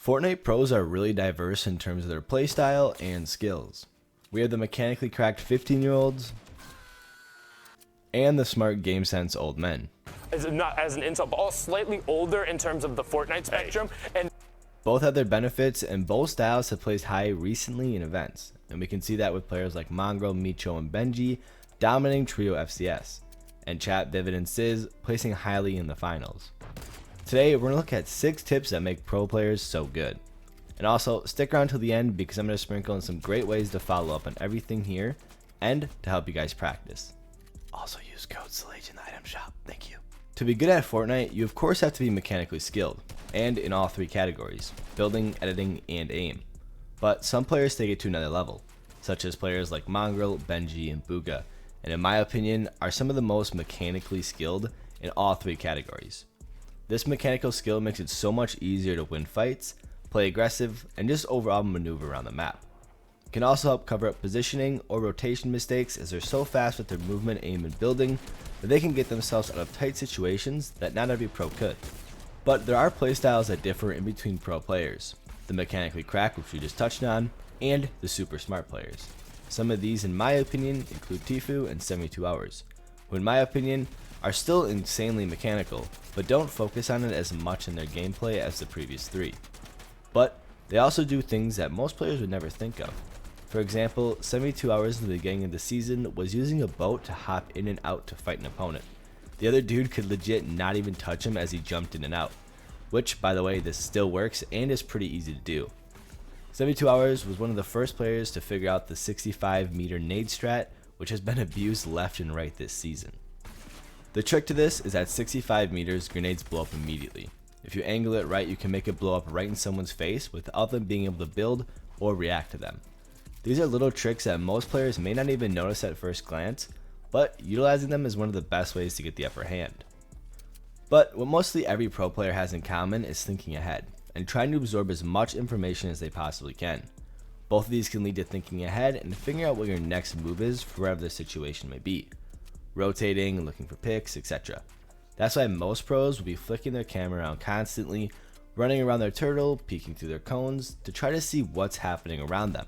Fortnite pros are really diverse in terms of their playstyle and skills. We have the mechanically cracked 15-year-olds and the smart game sense old men. Not as an insult, but all slightly older in terms of the Fortnite spectrum. And both have their benefits, and both styles have placed high recently in events. And we can see that with players like Mongrel, Micho, and Benji dominating Trio FCS, and Chat, Vivid, and Sizz placing highly in the finals. Today, we're going to look at 6 tips that make pro players so good. And also, stick around till the end because I'm going to sprinkle in some great ways to follow up on everything here and to help you guys practice. Also use code SLAGE in the item shop. Thank you. To be good at Fortnite, you of course have to be mechanically skilled, and in all 3 categories, building, editing, and aim. But some players take it to another level, such as players like Mongrel, Benji, and Booga, and in my opinion, are some of the most mechanically skilled in all 3 categories. This mechanical skill makes it so much easier to win fights, play aggressive, and just overall maneuver around the map. It can also help cover up positioning or rotation mistakes as they're so fast with their movement, aim, and building that they can get themselves out of tight situations that not every pro could. But there are playstyles that differ in between pro players, the mechanically cracked, which we just touched on, and the super smart players. Some of these in my opinion include Tfue and 72 Hours, who in my opinion are still insanely mechanical, but don't focus on it as much in their gameplay as the previous 3. But they also do things that most players would never think of. For example, 72 Hours in the beginning of the season was using a boat to hop in and out to fight an opponent. The other dude could legit not even touch him as he jumped in and out, which by the way this still works and is pretty easy to do. 72 Hours was one of the first players to figure out the 65-meter nade strat, which has been abused left and right this season. The trick to this is at 65 meters, grenades blow up immediately. If you angle it right, you can make it blow up right in someone's face without them being able to build or react to them. These are little tricks that most players may not even notice at first glance, but utilizing them is one of the best ways to get the upper hand. But what mostly every pro player has in common is thinking ahead and trying to absorb as much information as they possibly can. Both of these can lead to thinking ahead and figuring out what your next move is for whatever the situation may be. Rotating, looking for picks, etc. That's why most pros will be flicking their camera around constantly, running around their turtle, peeking through their cones to try to see what's happening around them.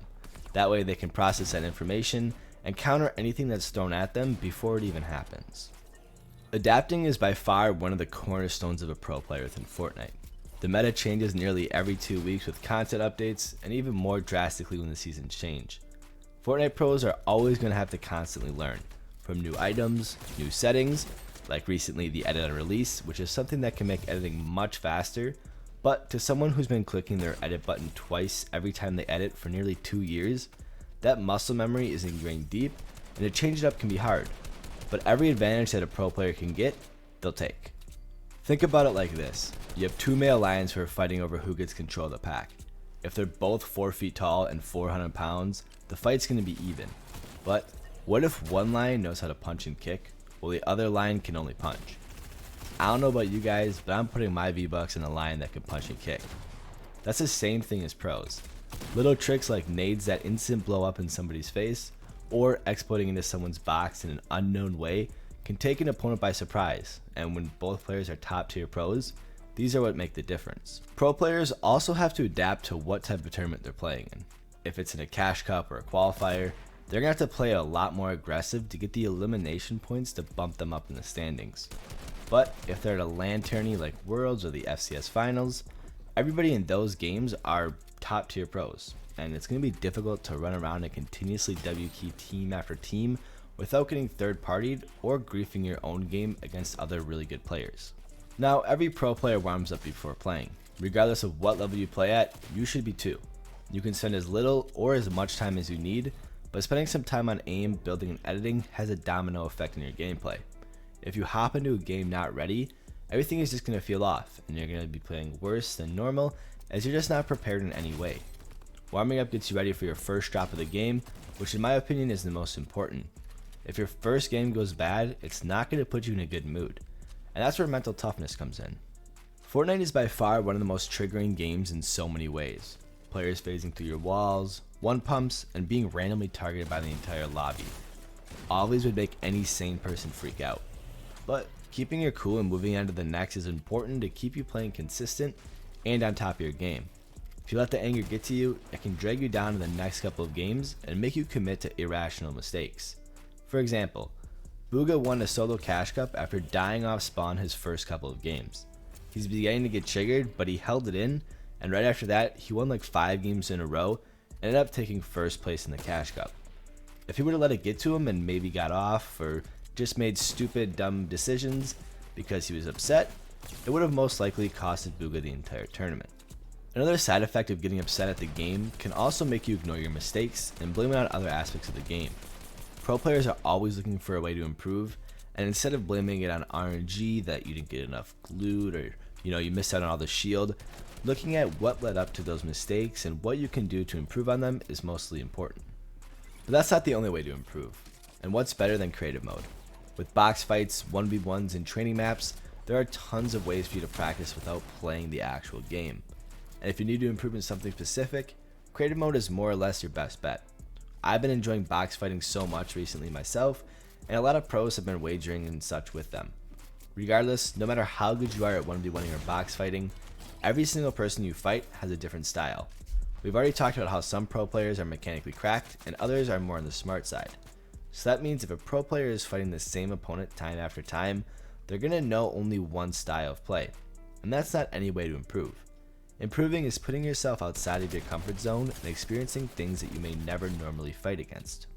That way they can process that information and counter anything that's thrown at them before it even happens. Adapting is by far one of the cornerstones of a pro player within Fortnite. The meta changes nearly every 2 weeks with content updates, and even more drastically when the seasons change. Fortnite pros are always going to have to constantly learn, from new items, new settings, like recently the edit and release, which is something that can make editing much faster, but to someone who's been clicking their edit button twice every time they edit for nearly 2 years, that muscle memory is ingrained deep, and to change it up can be hard, but every advantage that a pro player can get, they'll take. Think about it like this, you have 2 male lions who are fighting over who gets control of the pack. If they're both 4 feet tall and 400 pounds, the fight's going to be even, but what if one lion knows how to punch and kick, while the other lion can only punch? I don't know about you guys, but I'm putting my V-Bucks in a lion that can punch and kick. That's the same thing as pros. Little tricks like nades that instant blow up in somebody's face, or exploiting into someone's box in an unknown way can take an opponent by surprise, and when both players are top tier pros, these are what make the difference. Pro players also have to adapt to what type of tournament they're playing in. If it's in a cash cup or a qualifier, they're going to have to play a lot more aggressive to get the elimination points to bump them up in the standings. But if they're at a LAN tourney like Worlds or the FCS Finals, everybody in those games are top tier pros, and it's going to be difficult to run around and continuously W-key team after team without getting third-partied or griefing your own game against other really good players. Now, every pro player warms up before playing. Regardless of what level you play at, you should be too. You can spend as little or as much time as you need, but spending some time on aim, building, and editing has a domino effect on your gameplay. If you hop into a game not ready, everything is just going to feel off, and you're going to be playing worse than normal as you're just not prepared in any way. Warming up gets you ready for your first drop of the game, which in my opinion is the most important. If your first game goes bad, it's not going to put you in a good mood, and that's where mental toughness comes in. Fortnite is by far one of the most triggering games in so many ways. Players phasing through your walls, one pumps, and being randomly targeted by the entire lobby. All these would make any sane person freak out. But keeping your cool and moving on to the next is important to keep you playing consistent and on top of your game. If you let the anger get to you, it can drag you down in the next couple of games and make you commit to irrational mistakes. For example, Booga won a solo cash cup after dying off spawn his first couple of games. He's beginning to get triggered, but he held it in, and right after that, he won like 5 games in a row and ended up taking first place in the cash cup. If he would have let it get to him and maybe got off or just made stupid, dumb decisions because he was upset, it would have most likely costed Booga the entire tournament. Another side effect of getting upset at the game can also make you ignore your mistakes and blame it on other aspects of the game. Pro players are always looking for a way to improve, and instead of blaming it on RNG that you didn't get enough loot or you missed out on all the shield, looking at what led up to those mistakes and what you can do to improve on them is mostly important. But that's not the only way to improve. And what's better than creative mode? With box fights, 1v1s, and training maps, there are tons of ways for you to practice without playing the actual game. And if you need to improve in something specific, creative mode is more or less your best bet. I've been enjoying box fighting so much recently myself, and a lot of pros have been wagering and such with them. Regardless, no matter how good you are at 1v1ing or box fighting, every single person you fight has a different style. We've already talked about how some pro players are mechanically cracked and others are more on the smart side. So that means if a pro player is fighting the same opponent time after time, they're going to know only one style of play. And that's not any way to improve. Improving is putting yourself outside of your comfort zone and experiencing things that you may never normally fight against.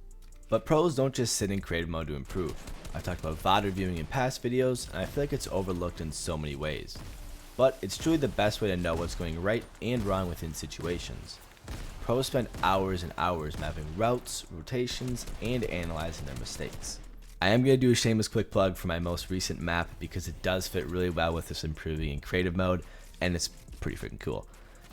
But pros don't just sit in creative mode to improve. I've talked about VOD reviewing in past videos, and I feel like it's overlooked in so many ways. But it's truly the best way to know what's going right and wrong within situations. Pros spend hours and hours mapping routes, rotations, and analyzing their mistakes. I am going to do a shameless quick plug for my most recent map because it does fit really well with this improving in creative mode, and it's pretty freaking cool.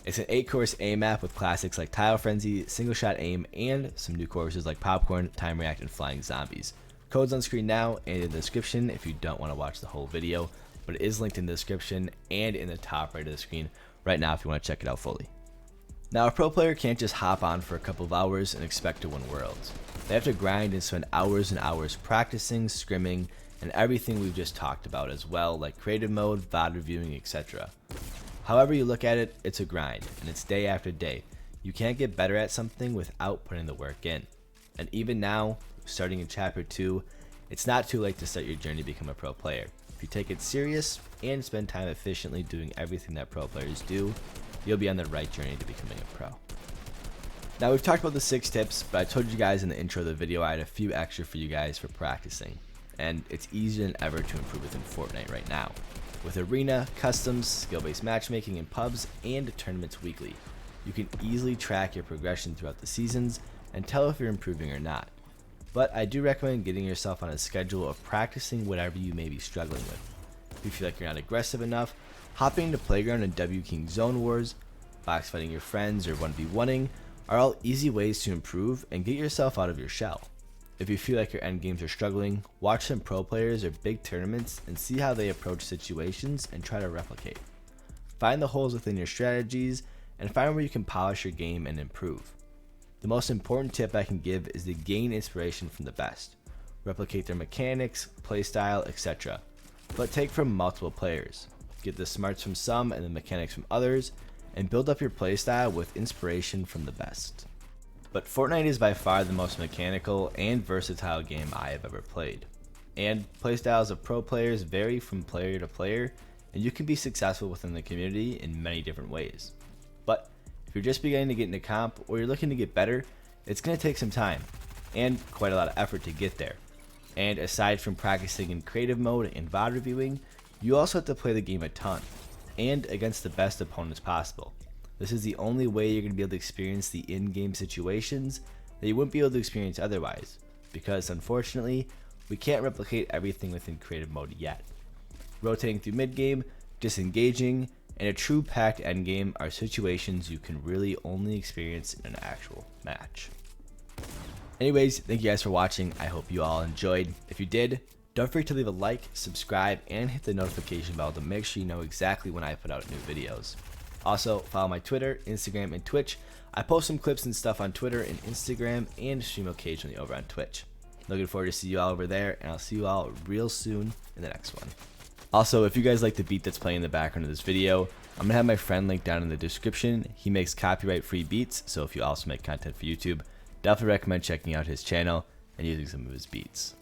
It's an 8-course aim map with classics like Tile Frenzy, Single Shot Aim, and some new courses like Popcorn, Time React, and Flying Zombies. Code's on screen now and in the description if you don't want to watch the whole video, but it is linked in the description and in the top right of the screen right now if you want to check it out fully. Now, a pro player can't just hop on for a couple of hours and expect to win worlds. They have to grind and spend hours and hours practicing, scrimming, and everything we've just talked about as well, like creative mode, VOD reviewing, etc. However you look at it, it's a grind, and it's day after day. You can't get better at something without putting the work in. And even now, starting in Chapter 2, it's not too late to start your journey to become a pro player. If you take it serious and spend time efficiently doing everything that pro players do, you'll be on the right journey to becoming a pro. Now, we've talked about the 6 tips, but I told you guys in the intro of the video I had a few extra for you guys for practicing. And it's easier than ever to improve within Fortnite right now. With Arena, Customs, skill-based matchmaking in pubs, and tournaments weekly, you can easily track your progression throughout the seasons and tell if you're improving or not. But I do recommend getting yourself on a schedule of practicing whatever you may be struggling with. If you feel like you're not aggressive enough, hopping into Playground and W King Zone Wars, box fighting your friends, or 1v1ing are all easy ways to improve and get yourself out of your shell. If you feel like your end games are struggling, watch some pro players or big tournaments and see how they approach situations and try to replicate. Find the holes within your strategies and find where you can polish your game and improve. The most important tip I can give is to gain inspiration from the best. Replicate their mechanics, playstyle, etc. But take from multiple players. Get the smarts from some and the mechanics from others, and build up your playstyle with inspiration from the best. But Fortnite is by far the most mechanical and versatile game I have ever played. And playstyles of pro players vary from player to player, and you can be successful within the community in many different ways. But if you're just beginning to get into comp or you're looking to get better, it's going to take some time and quite a lot of effort to get there. And aside from practicing in creative mode and VOD reviewing, you also have to play the game a ton and against the best opponents possible. This is the only way you're going to be able to experience the in-game situations that you wouldn't be able to experience otherwise, because unfortunately, we can't replicate everything within creative mode yet. Rotating through mid-game, disengaging, and a true packed endgame are situations you can really only experience in an actual match. Anyways, thank you guys for watching. I hope you all enjoyed. If you did, don't forget to leave a like, subscribe, and hit the notification bell to make sure you know exactly when I put out new videos. Also, follow my Twitter, Instagram, and Twitch. I post some clips and stuff on Twitter and Instagram and stream occasionally over on Twitch. Looking forward to see you all over there, and I'll see you all real soon in the next one. Also, if you guys like the beat that's playing in the background of this video, I'm gonna have my friend link down in the description. He makes copyright free beats, so if you also make content for YouTube, definitely recommend checking out his channel and using some of his beats.